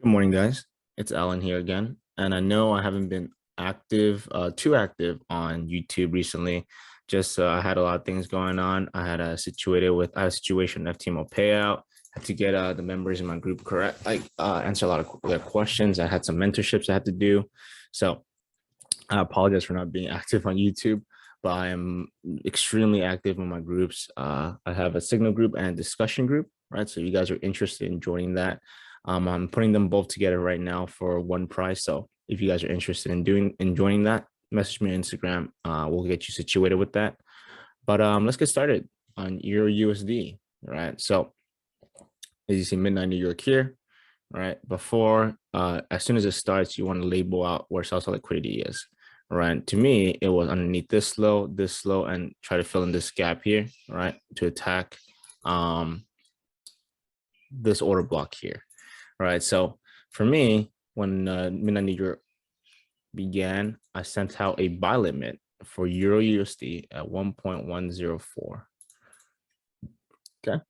Good morning, guys. It's Alan here again. And I know I haven't been too active on YouTube recently. Just I had a lot of things going on. I had a situation with FTMO payout. Had to get the members in my group correct, answer a lot of their questions. I had some mentorships I had to do. So I apologize for not being active on YouTube, but I am extremely active in my groups. I have a signal group and a discussion group, right? So you guys are interested in joining that. I'm putting them both together right now for one price. So if you guys are interested in joining that, message me on Instagram. We'll get you situated with that. But let's get started on Euro USD, right? So as you see, midnight New York here, right? As soon as it starts, you want to label out where sell liquidity is, right? To me, it was underneath this low, and try to fill in this gap here, right? To attack this order block here, right? So for me, when midnight New York began, I sent out a buy limit for Euro USD at 1.104. Okay.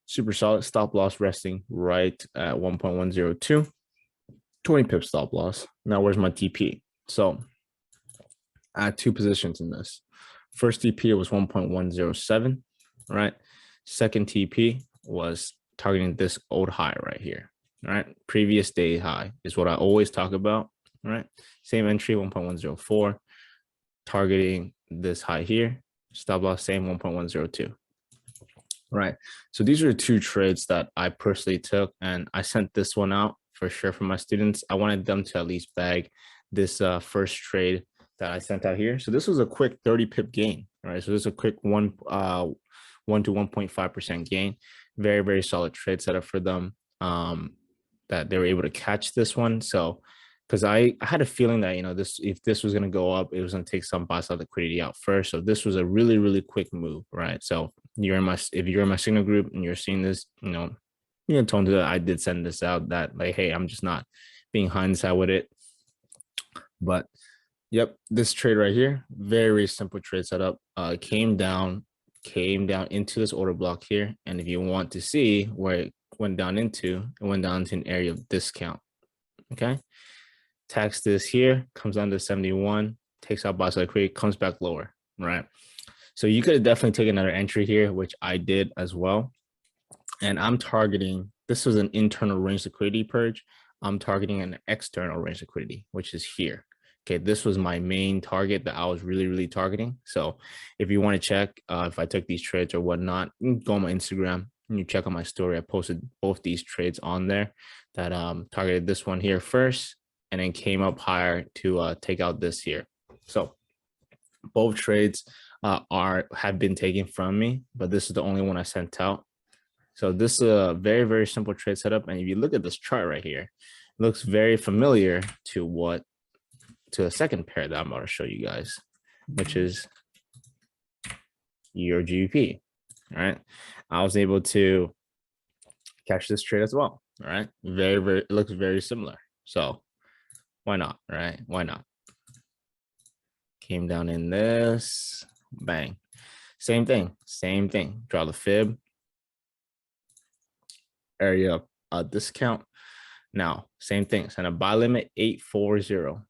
Super solid stop loss resting right at 1.102. 20 pips stop loss. Now where's my TP? So I had two positions in this. First TP was 1.107, right? Second TP was targeting this old high right here, right? Previous day high is what I always talk about, right? Same entry, 1.104, targeting this high here. Stop loss, same 1.102. Right. So these are two trades that I personally took, and I sent this one out for sure for my students. I wanted them to at least bag this first trade that I sent out here. So this was a quick 30 pip gain, right? So this is a quick 1 to 1.5% gain. Very, very solid trade setup for them, that they were able to catch this one. So because I had a feeling that, if this was going to go up, it was going to take some buy side liquidity out first. So this was a really, really quick move, right? So if you're in my signal group and you're seeing this, told that I did send this out, that like, hey, I'm just not being hindsight with it. But yep, this trade right here, very simple trade setup. Came down into this order block here. And if you want to see where it went down into, an area of discount. Okay. Tax this here, comes down to 71, takes out buy side liquidity, comes back lower, right? So you could definitely take another entry here, which I did as well. And I'm targeting, this was an internal range liquidity purge. I'm targeting an external range liquidity, which is here. Okay, this was my main target that I was really, really targeting. So if you want to check if I took these trades or whatnot, go on my Instagram and you check on my story. I posted both these trades on there that targeted this one here first, and then came up higher to take out this here. So both trades have been taken from me, but this is the only one I sent out. So this is a very, very simple trade setup. And if you look at this chart right here, it looks very familiar to a second pair that I'm about to show you guys, which is Euro GBP. All right. I was able to catch this trade as well. All right. Very, very, it looks very similar. So why not, right? Why not? Came down in this, bang. Same thing. Draw the fib. Area discount. Now, same thing. Send a buy limit 840.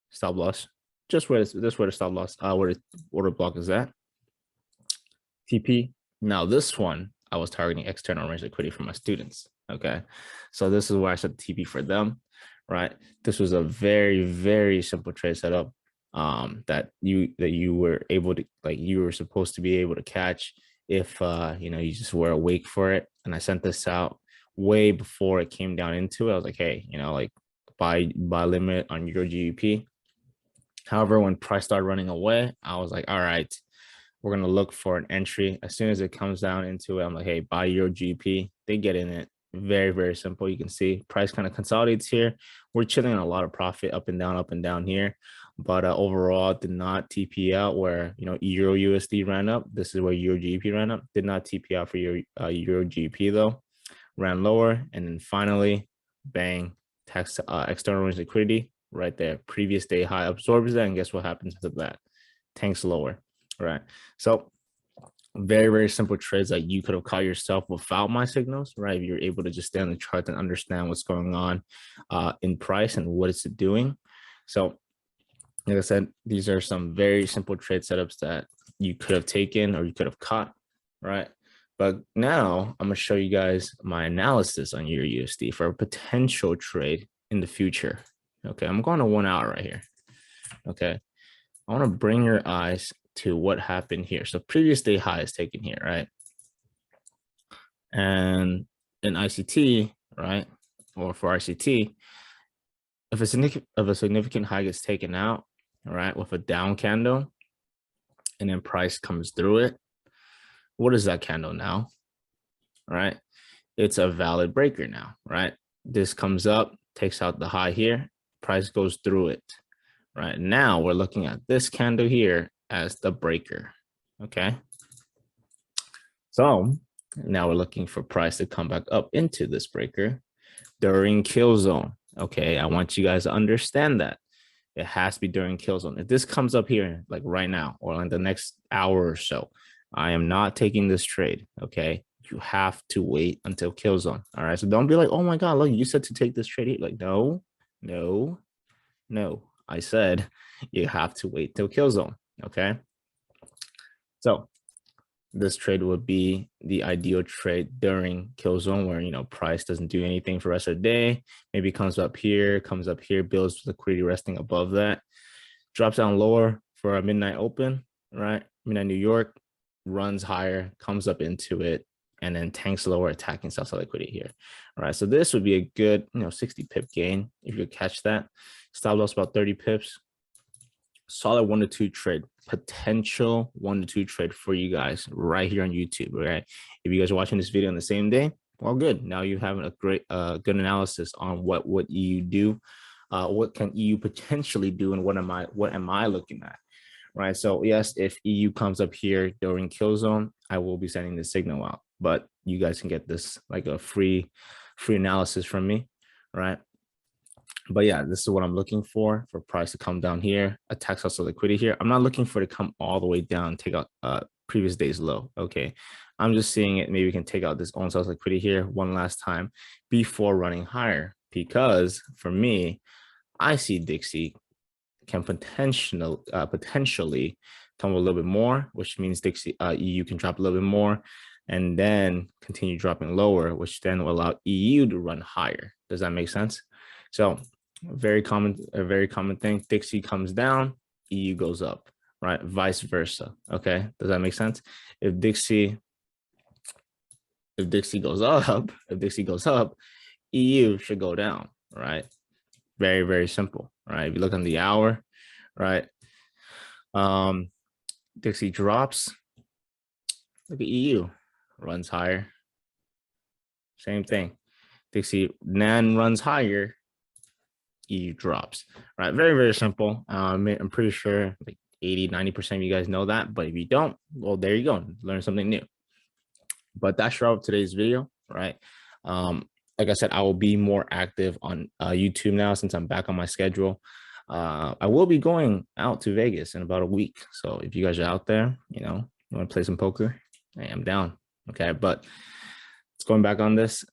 Stop loss. Just where the stop loss, where the order block is at. TP. Now this one, I was targeting external range liquidity for my students. Okay. So this is where I set the TP for them. Right. This was a very, very simple trade setup that you were able to, like, you were supposed to be able to catch if you just were awake for it. And I sent this out way before it came down into it. I was like, hey, buy limit on Euro GBP. However, when price started running away, I was like, all right, we're gonna look for an entry. As soon as it comes down into it, I'm like, hey, buy Euro GBP. They get in it. Very, very simple. You can see price kind of consolidates here. We're chilling on a lot of profit up and down here, but overall did not TP out where Euro USD ran up. This is where Euro GBP ran up. Did not TP out for Euro GBP though. Ran lower, and then finally, bang, tax external range liquidity right there. Previous day high absorbs that, and guess what happens to that? Tanks lower, right? So Very, very simple trades that you could have caught yourself without my signals, right? You're able to just stay on the chart and understand what's going on in price and what it's doing. So like I said, these are some very simple trade setups that you could have taken or you could have caught, right? But now I'm gonna show you guys my analysis on your USD for a potential trade in the future. Okay, I'm going to 1 hour right here. Okay, I want to bring your eyes to what happened here. So previous day high is taken here, right? And in ICT, right, or for ICT, if a significant high gets taken out, all right, with a down candle, and then price comes through it, what is that candle now? Right? It's a valid breaker now, right? This comes up, takes out the high here, price goes through it. Right now, we're looking at this candle here as the breaker. Okay. So now we're looking for price to come back up into this breaker during kill zone. Okay. I want you guys to understand that it has to be during kill zone. If this comes up here, like right now, or in the next hour or so, I am not taking this trade. Okay. You have to wait until kill zone. All right. So don't be like, oh my God, look, you said to take this trade. Like, no, no, no. I said you have to wait till kill zone. Okay. So this trade would be the ideal trade during kill zone where, price doesn't do anything for the rest of the day. Maybe comes up here, builds liquidity resting above that, drops down lower for a midnight open, right? Midnight New York, runs higher, comes up into it, and then tanks lower, attacking sell side liquidity here. All right, so this would be a good, 60 pip gain if you catch that. Stop loss about 30 pips. Solid 1 to 2 trade, potential 1 to 2 trade for you guys right here on YouTube. Right, if you guys are watching this video on the same day, well, good. Now you have a great, good analysis on what EU do, what can EU potentially do, and what am I looking at? Right. So yes, if EU comes up here during kill zone, I will be sending the signal out, but you guys can get this like a free analysis from me, right? But yeah, this is what I'm looking for price to come down here, attack also liquidity here. I'm not looking for it to come all the way down, take out previous day's low. Okay, I'm just seeing it. Maybe we can take out this own sales liquidity here one last time before running higher, because for me, I see Dixie can potentially come a little bit more, which means Dixie EU can drop a little bit more and then continue dropping lower, which then will allow EU to run higher. Does that make sense? So a very common thing. Dixie comes down, EU goes up, right? Vice versa. Okay, does that make sense? If Dixie goes up, EU should go down, right? Very, very simple, right? If you look on the hour, right? Dixie drops. Look at EU, runs higher. Same thing. Dixie then runs higher, EU drops, right? Very, very simple. I'm pretty sure like 80-90% of you guys know that, but if you don't, well, there you go, learn something new. But that's all of today's video, right? Like I said, I will be more active on YouTube now since I'm back on my schedule. I will be going out to Vegas in about a week, so if you guys are out there, you want to play some poker, I am down. Okay, but it's going back on this.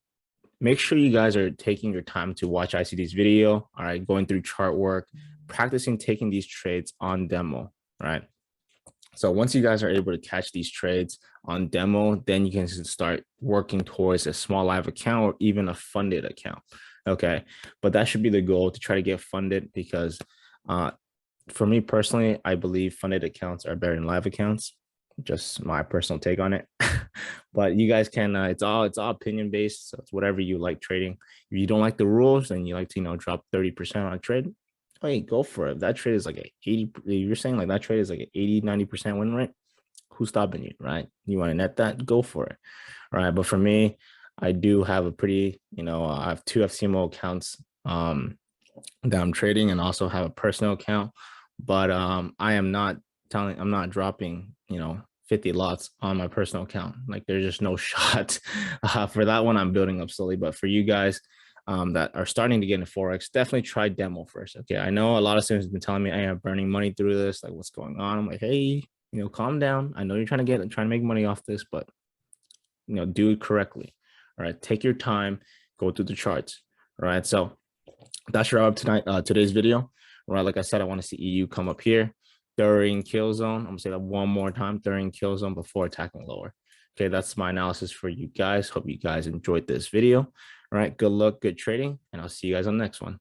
Make sure you guys are taking your time to watch ICT's video. All right, going through chart work, practicing taking these trades on demo, right? So once you guys are able to catch these trades on demo, then you can start working towards a small live account or even a funded account. Okay, but that should be the goal, to try to get funded, because for me personally, I believe funded accounts are better than live accounts. Just my personal take on it. But you guys can, it's all opinion based, so it's whatever you like trading. If you don't like the rules and you like to drop 30% on a trade, hey, go for it. If that trade is like 80, you're saying like that trade is like an 80-90% win rate, who's stopping you, right? You want to net that, go for it. All right, but for me, I do have a pretty, I have 2 FCMO accounts that I'm trading, and also have a personal account. But I'm not dropping 50 lots on my personal account. Like, there's just no shot. For that one, I'm building up slowly. But for you guys that are starting to get into Forex, definitely try demo first. Okay, I know a lot of students have been telling me, hey, I'm burning money through this, like what's going on. I'm like, hey, calm down. I know you're trying to make money off this, but do it correctly. All right, take your time, go through the charts. All right, so that's your up tonight. Today's video. All right, like I said, I want to see EU come up here during kill zone. I'm gonna say that one more time, during kill zone before attacking lower. Okay, that's my analysis for you guys. Hope you guys enjoyed this video. All right, good luck, good trading, and I'll see you guys on the next one.